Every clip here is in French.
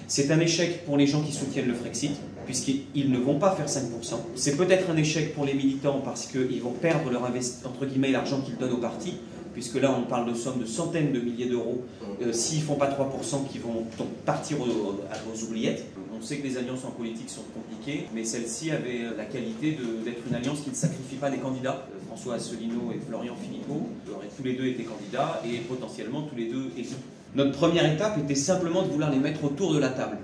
C'est un échec pour les gens qui soutiennent le Frexit, puisqu'ils ne vont pas faire 5%. C'est peut-être un échec pour les militants parce qu'ils vont perdre leur entre guillemets l'argent qu'ils donnent au parti, puisque là on parle de sommes de centaines de milliers d'euros. S'ils ne font pas 3%, qui vont donc partir aux oubliettes. On sait que les alliances en politique sont compliquées, mais celle-ci avait la qualité d'être une alliance qui ne sacrifie pas les candidats. François Asselineau et Florian Philippot auraient tous les deux été candidats et potentiellement tous les deux élus. Notre première étape était simplement de vouloir les mettre autour de la table.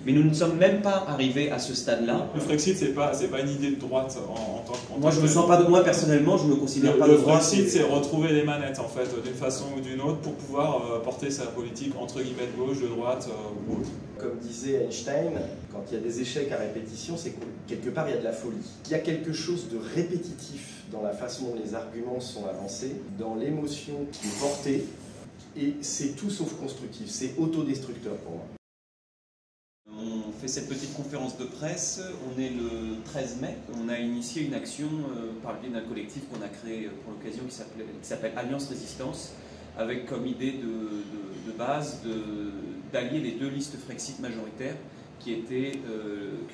Mais nous ne sommes même pas arrivés à ce stade-là. Le Frexit, c'est pas une idée de droite en tant que... Moi, je me sens pas de moi personnellement, je me considère pas de droite. Le Frexit, c'est retrouver les manettes, en fait, d'une façon ou d'une autre, pour pouvoir porter sa politique, entre guillemets, de gauche, de droite ou autre. Comme disait Einstein, quand il y a des échecs à répétition, c'est que quelque part, il y a de la folie. Il y a quelque chose de répétitif dans la façon dont les arguments sont avancés, dans l'émotion qui est portée, et c'est tout sauf constructif, c'est autodestructeur pour moi. On fait cette petite conférence de presse, on est le 13 mai, on a initié une action par le biais d'un collectif qu'on a créé pour l'occasion qui s'appelle Alliance Résistance, avec comme idée de base d'allier les deux listes Frexit majoritaires qui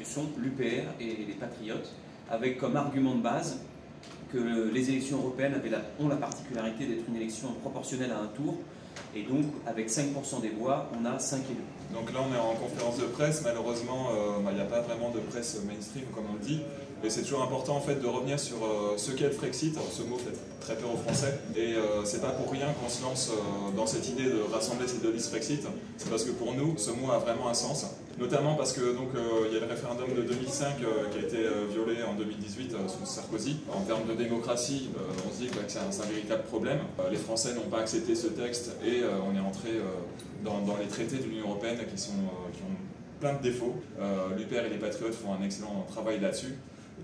sont l'UPR et les Patriotes, avec comme argument de base que les élections européennes ont la particularité d'être une élection proportionnelle à un tour, et donc avec 5% des voix, on a 5 élus. Donc là on est en conférence de presse, malheureusement il n'y a pas vraiment de presse mainstream comme on le dit, et c'est toujours important en fait de revenir sur ce qu'est le Frexit. Alors, ce mot fait très peur aux Français, et c'est pas pour rien qu'on se lance dans cette idée de rassembler ces deux listes Frexit, c'est parce que pour nous ce mot a vraiment un sens, notamment parce que il y a le référendum de 2005 qui a été violé en 2018 sous Sarkozy. En termes de démocratie, on se dit que c'est un véritable problème. Les Français n'ont pas accepté ce texte et on est entré dans les traités de l'Union européenne qui ont plein de défauts. L'UPR et les Patriotes font un excellent travail là-dessus.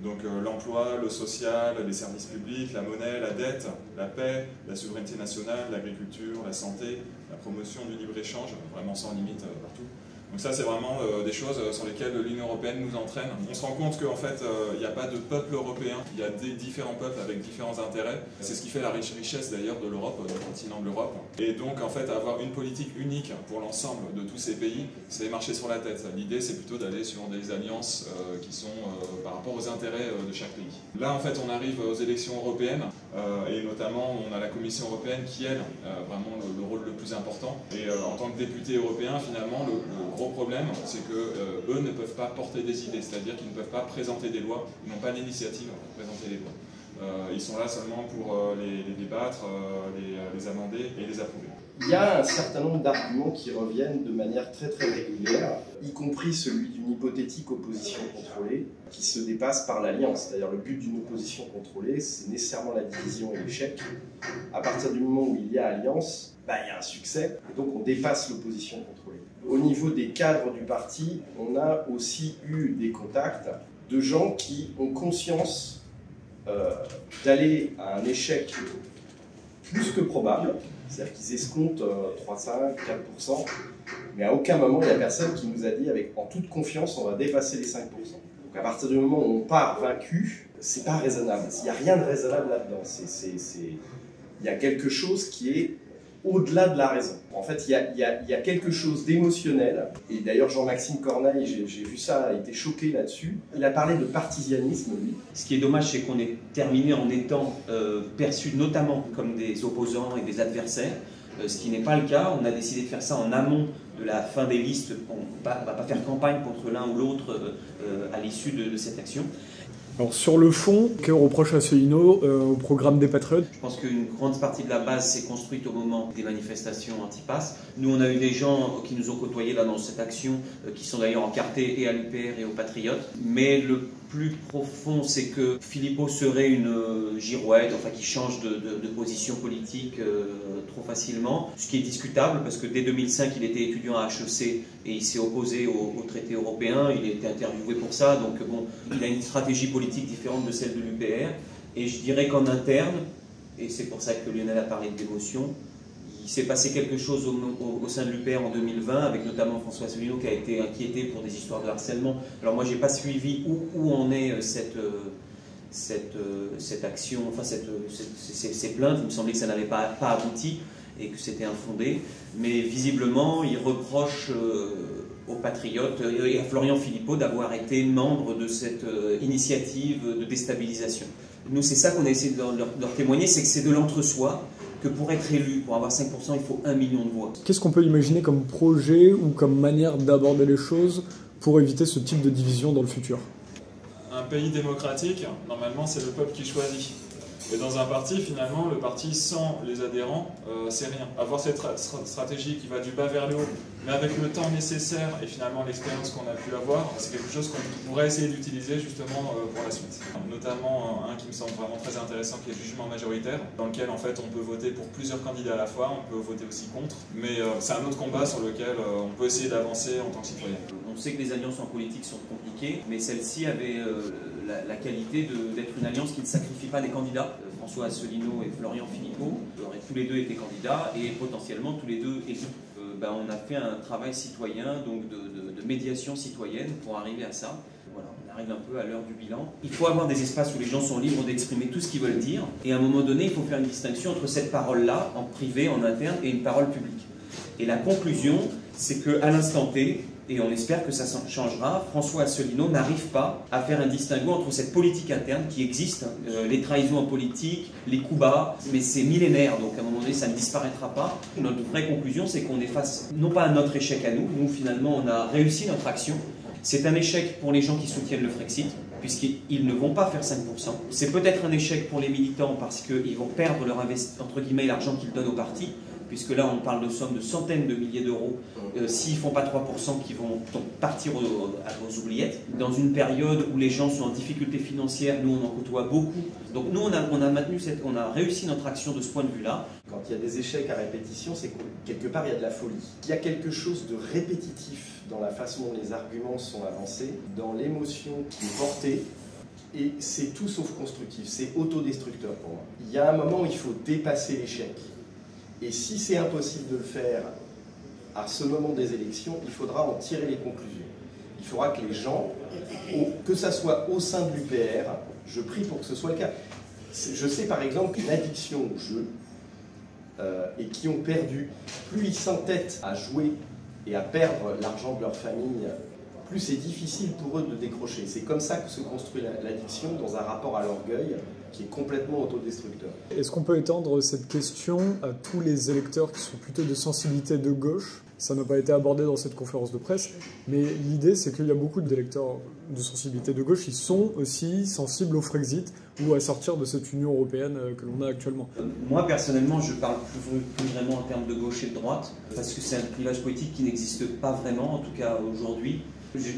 Donc l'emploi, le social, les services publics, la monnaie, la dette, la paix, la souveraineté nationale, l'agriculture, la santé, la promotion du libre-échange, vraiment sans limite partout. Donc ça, c'est vraiment des choses sur lesquelles l'Union européenne nous entraîne. On se rend compte qu'en fait, il n'y a pas de peuple européen, il y a des différents peuples avec différents intérêts. C'est ce qui fait la richesse d'ailleurs de l'Europe, du continent de l'Europe. Et donc, en fait, avoir une politique unique pour l'ensemble de tous ces pays, c'est marcher sur la tête. L'idée, c'est plutôt d'aller sur des alliances qui sont par rapport aux intérêts de chaque pays. Là, en fait, on arrive aux élections européennes, et notamment, on a la Commission européenne qui, elle, a vraiment le rôle le plus important. Et en tant que député européen, finalement, le gros problème, c'est qu'eux ne peuvent pas porter des idées, c'est-à-dire qu'ils ne peuvent pas présenter des lois, ils n'ont pas l'initiative pour présenter des lois. Ils sont là seulement pour les débattre, les amender et les approuver. Il y a un certain nombre d'arguments qui reviennent de manière très régulière, y compris celui d'une hypothétique opposition contrôlée qui se dépasse par l'alliance. C'est-à-dire le but d'une opposition contrôlée, c'est nécessairement la division et l'échec. À partir du moment où il y a alliance, il y a un succès, et donc on dépasse l'opposition contrôlée. Au niveau des cadres du parti, on a aussi eu des contacts de gens qui ont conscience d'aller à un échec plus que probable, c'est-à-dire qu'ils escomptent 3,5, 4%, mais à aucun moment il n'y a personne qui nous a dit en toute confiance on va dépasser les 5%. Donc à partir du moment où on part vaincu, c'est pas raisonnable. Il n'y a rien de raisonnable là-dedans. Il y a quelque chose qui est au-delà de la raison. En fait, il y a quelque chose d'émotionnel. Et d'ailleurs, Jean-Maxime Corneille, j'ai vu ça, a été choqué là-dessus. Il a parlé de partisianisme, lui. Ce qui est dommage, c'est qu'on est terminé en étant perçus notamment comme des opposants et des adversaires, ce qui n'est pas le cas. On a décidé de faire ça en amont de la fin des listes. On ne va pas faire campagne contre l'un ou l'autre à l'issue de cette action. Alors sur le fond, que reproche Asselineau au programme des Patriotes? Je pense qu'une grande partie de la base s'est construite au moment des manifestations anti-pass. Nous, on a eu des gens qui nous ont côtoyés là dans cette action, qui sont d'ailleurs encartés et à l'UPR et aux Patriotes. Mais le plus profond, c'est que Philippot serait une girouette, enfin qui change de position politique trop facilement, ce qui est discutable parce que dès 2005, il était étudiant à HEC et il s'est opposé au traité européen, il a été interviewé pour ça, donc bon, il a une stratégie politique différente de celle de l'UPR. Et je dirais qu'en interne, et c'est pour ça que Lionel a parlé d'émotion, il s'est passé quelque chose au sein de l'UPR en 2020, avec notamment François Asselineau qui a été inquiété pour des histoires de harcèlement. Alors moi, je n'ai pas suivi où en est cette action, enfin ces plaintes. Il me semblait que ça n'avait pas abouti et que c'était infondé. Mais visiblement, il reproche aux Patriotes et à Florian Philippot d'avoir été membre de cette initiative de déstabilisation. Nous, c'est ça qu'on a essayé de leur témoigner, c'est que c'est de l'entre-soi, que pour être élu, pour avoir 5%, il faut 1 million de voix. Qu'est-ce qu'on peut imaginer comme projet ou comme manière d'aborder les choses pour éviter ce type de division dans le futur? Un pays démocratique, normalement, c'est le peuple qui choisit. Et dans un parti, finalement, le parti sans les adhérents, c'est rien. Avoir cette stratégie qui va du bas vers le haut, mais avec le temps nécessaire et finalement l'expérience qu'on a pu avoir, c'est quelque chose qu'on pourrait essayer d'utiliser justement pour la suite. Notamment un qui me semble vraiment très intéressant, qui est le jugement majoritaire, dans lequel en fait on peut voter pour plusieurs candidats à la fois, on peut voter aussi contre, mais c'est un autre combat sur lequel on peut essayer d'avancer en tant que citoyen. On sait que les alliances en politique sont compliquées, mais celle-ci avait la qualité d'être une alliance qui ne sacrifie pas des candidats. François Asselineau et Florian Philippot auraient tous les deux été candidats et potentiellement tous les deux élus. On a fait un travail citoyen, donc de médiation citoyenne pour arriver à ça. Voilà, on arrive un peu à l'heure du bilan. Il faut avoir des espaces où les gens sont libres d'exprimer tout ce qu'ils veulent dire. Et à un moment donné, il faut faire une distinction entre cette parole-là, en privé, en interne, et une parole publique. Et la conclusion, c'est qu'à l'instant T, et on espère que ça changera, François Asselineau n'arrive pas à faire un distinguo entre cette politique interne qui existe, les trahisons en politique, les coups bas, mais c'est millénaire, donc à un moment donné ça ne disparaîtra pas. Notre vraie conclusion, c'est qu'on est face, non pas à notre échec à nous, nous finalement on a réussi notre action, c'est un échec pour les gens qui soutiennent le Frexit, puisqu'ils ne vont pas faire 5%. C'est peut-être un échec pour les militants parce qu'ils vont perdre leur entre guillemets l'argent qu'ils donnent au parti, puisque là on parle de sommes de centaines de milliers d'euros, s'ils ne font pas 3% qui vont partir aux oubliettes. Dans une période où les gens sont en difficulté financière, nous on en côtoie beaucoup. Donc nous on a réussi notre action de ce point de vue-là. Quand il y a des échecs à répétition, c'est que quelque part il y a de la folie. Il y a quelque chose de répétitif dans la façon dont les arguments sont avancés, dans l'émotion qui est portée. Et c'est tout sauf constructif, c'est autodestructeur pour moi. Il y a un moment où il faut dépasser l'échec. Et si c'est impossible de le faire à ce moment des élections, il faudra en tirer les conclusions. Il faudra que les gens, que ça soit au sein de l'UPR, je prie pour que ce soit le cas. Je sais par exemple qu'une addiction au jeu, et qui ont perdu, plus ils s'entêtent à jouer et à perdre l'argent de leur famille, plus c'est difficile pour eux de décrocher. C'est comme ça que se construit l'addiction, dans un rapport à l'orgueil qui est complètement autodestructeur. Est-ce qu'on peut étendre cette question à tous les électeurs qui sont plutôt de sensibilité de gauche? Ça n'a pas été abordé dans cette conférence de presse, mais l'idée c'est qu'il y a beaucoup d'électeurs de sensibilité de gauche qui sont aussi sensibles au Frexit ou à sortir de cette Union européenne que l'on a actuellement. Moi personnellement je parle plus vraiment en termes de gauche et de droite, parce que c'est un clivage politique qui n'existe pas vraiment, en tout cas aujourd'hui.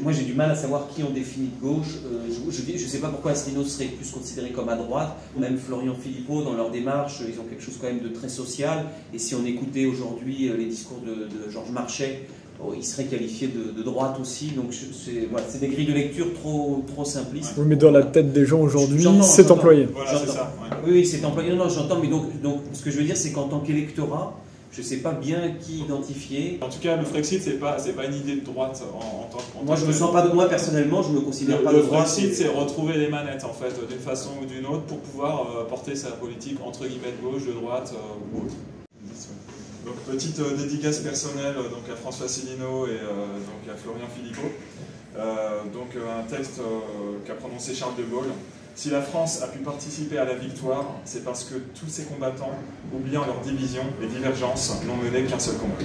Moi j'ai du mal à savoir qui on définit de gauche. Je ne sais pas pourquoi Asselineau serait plus considéré comme à droite. Même Florian Philippot, dans leur démarche, ils ont quelque chose quand même de très social. Et si on écoutait aujourd'hui les discours de Georges Marchais, il serait qualifié de droite aussi. Donc c'est des grilles de lecture trop simplistes. Oui, mais dans la tête des gens aujourd'hui, c'est employé. Voilà, c'est ça. Ouais. Oui, c'est employé. Non, j'entends, mais donc ce que je veux dire, c'est qu'en tant qu'électorat, je ne sais pas bien qui identifier. En tout cas, le Frexit, c'est pas une idée de droite moi, je me sens pas moi personnellement, je me considère pas de droite. Le Frexit, c'est retrouver les manettes en fait, d'une façon ou d'une autre, pour pouvoir porter sa politique entre guillemets de gauche, de droite ou autre. Donc petite dédicace personnelle donc à François Asselineau et donc à Florian Philippot. Donc un texte qu'a prononcé Charles de Gaulle. Si la France a pu participer à la victoire, c'est parce que tous ces combattants, oubliant leurs divisions et divergences, n'ont mené qu'un seul combat.